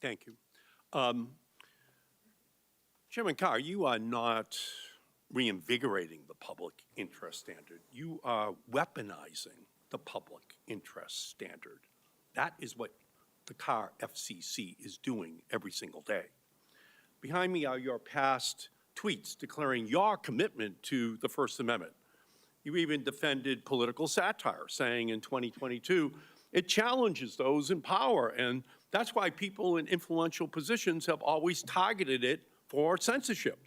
Thank you. Chairman Carr, you are not reinvigorating the public interest standard. You are weaponizing the public interest standard. That is what the Carr FCC is doing every single day. Behind me are your past tweets declaring your commitment to the First Amendment. You even defended political satire, saying in 2022, it challenges those in power, and that's why people in influential positions have always targeted it for censorship.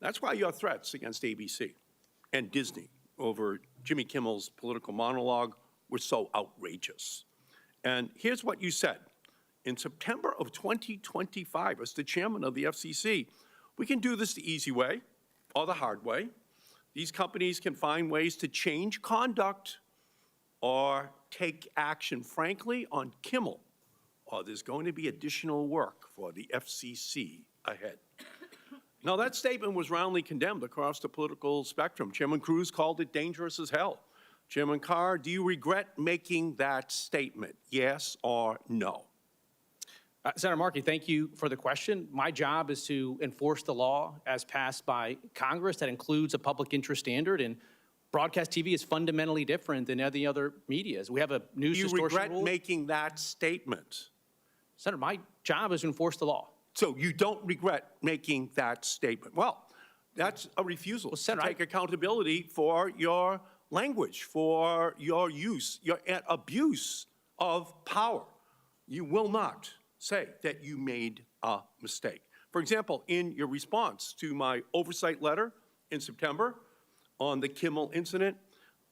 That's why your threats against ABC and Disney over Jimmy Kimmel's political monologue were so outrageous. And here's what you said. In September of 2025, as the chairman of the FCC, we can do this the easy way or the hard way. These companies can find ways to change conduct or take action, frankly, on Kimmel, or there's going to be additional work for the FCC ahead. Now, that statement was roundly condemned across the political spectrum. Chairman Cruz called it dangerous as hell. Chairman Carr, do you regret making that statement, yes or no? Senator Markey, thank you for the question. My job is to enforce the law as passed by Congress. That includes a public interest standard, and broadcast TV is fundamentally different than any other media. We have a news distortion rule. Do you regret making that statement? Senator, my job is to enforce the law. So you don't regret making that statement? Well, that's a refusal to take accountability for your language, for your use, your abuse of power. You will not say that you made a mistake. For example, in your response to my oversight letter in September on the Kimmel incident,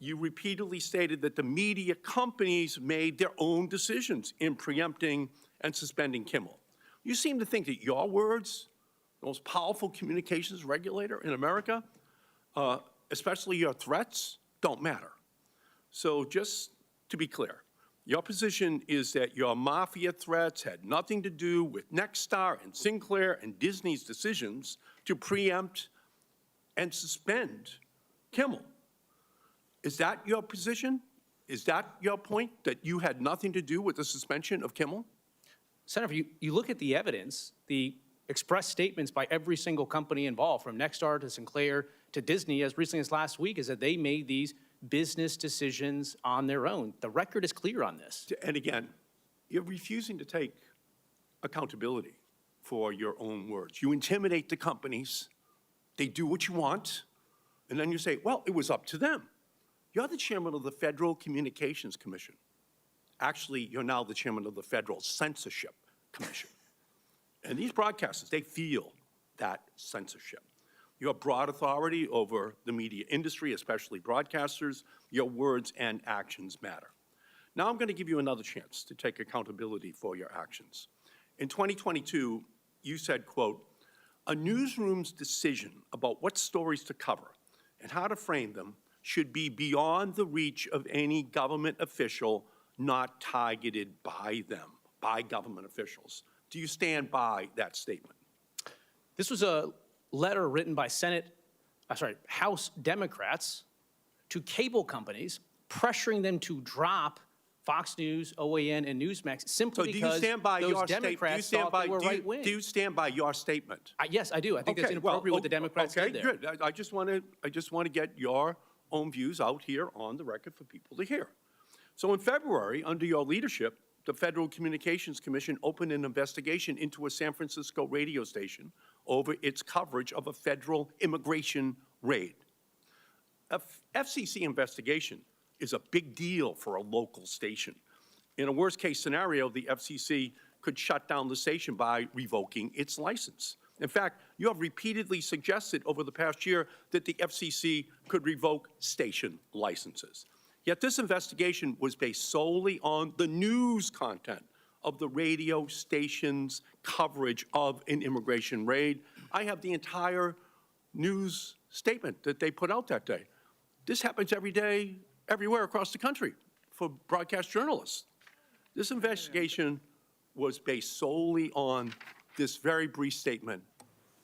you repeatedly stated that the media companies made their own decisions in preempting and suspending Kimmel. You seem to think that your words, the most powerful communications regulator in America, especially your threats, don't matter. So just to be clear, your position is that your mafia threats had nothing to do with Nexstar and Sinclair and Disney's decisions to preempt and suspend Kimmel. Is that your position? Is that your point, that you had nothing to do with the suspension of Kimmel? Senator, you look at the evidence, the express statements by every single company involved, from Nexstar to Sinclair to Disney, as recently as last week, is that they made these business decisions on their own. The record is clear on this. And again, you're refusing to take accountability for your own words. You intimidate the companies, they do what you want, and then you say, well, it was up to them. You're the chairman of the Federal Communications Commission. Actually, you're now the chairman of the Federal Censorship Commission. And these broadcasters, they feel that censorship. You have broad authority over the media industry, especially broadcasters. Your words and actions matter. Now I'm going to give you another chance to take accountability for your actions. In 2022, you said, quote, a newsroom's decision about what stories to cover and how to frame them should be beyond the reach of any government official not targeted by them, by government officials. Do you stand by that statement? This was a letter written by House Democrats to cable companies, pressuring them to drop Fox News, OAN, and Newsmax simply because those Democrats thought they were right-wing. Do you stand by your statement? Yes, I do. I think that's inappropriate what the Democrats did there. Good. I just want to get your own views out here on the record for people to hear. So in February, under your leadership, the Federal Communications Commission opened an investigation into a San Francisco radio station over its coverage of a federal immigration raid. A FCC investigation is a big deal for a local station. In a worst-case scenario, the FCC could shut down the station by revoking its license. In fact, you have repeatedly suggested over the past year that the FCC could revoke station licenses. Yet this investigation was based solely on the news content of the radio station's coverage of an immigration raid. I have the entire news statement that they put out that day. This happens every day, everywhere across the country for broadcast journalists. This investigation was based solely on this very brief statement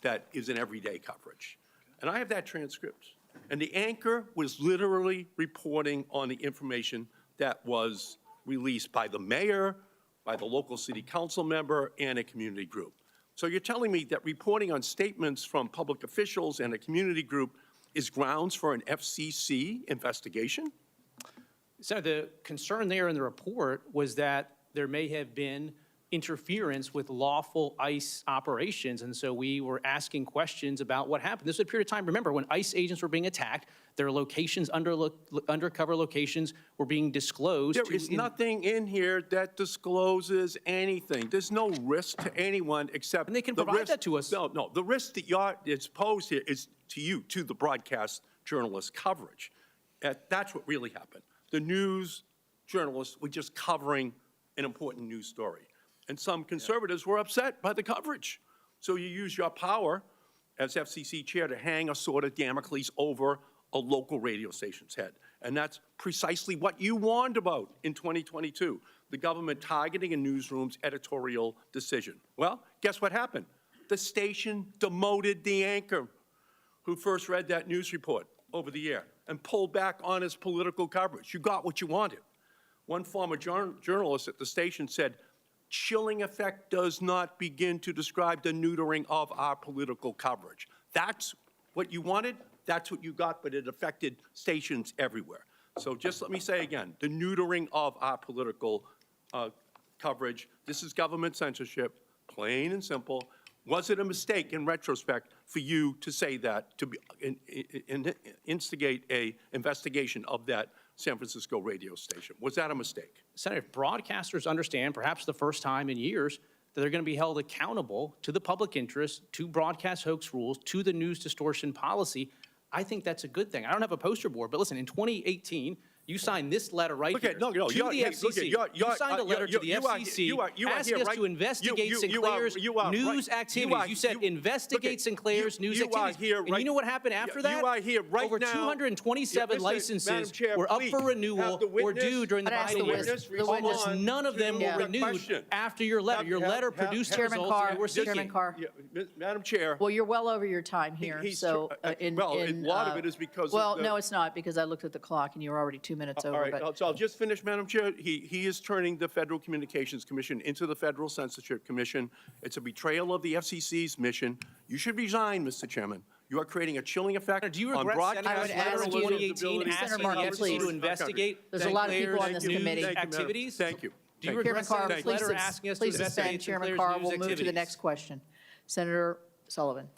that is in everyday coverage. And I have that transcript. And the anchor was literally reporting on the information that was released by the mayor, by the local city council member and a community group. So you're telling me that reporting on statements from public officials and a community group is grounds for an FCC investigation? Senator, the concern there in the report was that there may have been interference with lawful ICE operations, and so we were asking questions about what happened. This was a period of time, remember, when ICE agents were being attacked, their locations, undercover locations were being disclosed. There is nothing in here that discloses anything. There's no risk to anyone except. And they can the provide risk, that to us. No, the risk that it's posed here is to you, to the broadcast journalist coverage. That's what really happened. The news journalists were just covering an important news story. And some conservatives were upset by the coverage. So you use your power as FCC chair to hang a sword of Damocles over a local radio station's head. And that's precisely what you warned about in 2022, the government targeting a newsroom's editorial decision. Well, guess what happened? The station demoted the anchor who first read that news report over the air and pulled back on his political coverage. You got what you wanted. One former journalist at the station said, "Chilling effect does not begin to describe the neutering of our political coverage." That's what you wanted, that's what you got, but it affected stations everywhere. So just let me say again, the neutering of our political coverage, this is government censorship, plain and simple. Was it a mistake in retrospect for you to say that, to instigate an investigation of that San Francisco radio station? Was that a mistake? Senator, if broadcasters understand, perhaps the first time in years, that they're going to be held accountable to the public interest, to broadcast hoax rules, to the news distortion policy, I think that's a good thing. I don't have a poster board, but listen, in 2018, you signed this letter right here to the FCC. You signed a letter to the FCC asking us to investigate Sinclair's news activities. You said investigate Sinclair's news activities. And you know what happened after that? Over 227 licenses were up for renewal or due during the Biden years. Almost none of them were renewed after your letter. Your letter produced the results that we're seeking. Chairman Carr. Madam Chair. Well, you're well over your time here, so. A lot of it is because. Well, no, it's not, because I looked at the clock and you were already 2 minutes over. All right, but so I'll just finish, Madam Chair. He is turning the Federal Communications Commission into the Federal Censorship Commission. It's a betrayal of the FCC's mission. You should resign, Mr. Chairman. You are creating a chilling effect Do you on regret sending broadcast us a letter in journalism's 2018 ability. asking the Senator Markey, FCC please. to investigate There's a lot of people on Sinclair's this committee. news activities? Thank you. Do you Thank regret Chairman Carr, sending us a please letter asking us to please suspend. investigate Chairman Sinclair's Carr, news we'll move to the activities? next question. Senator Sullivan.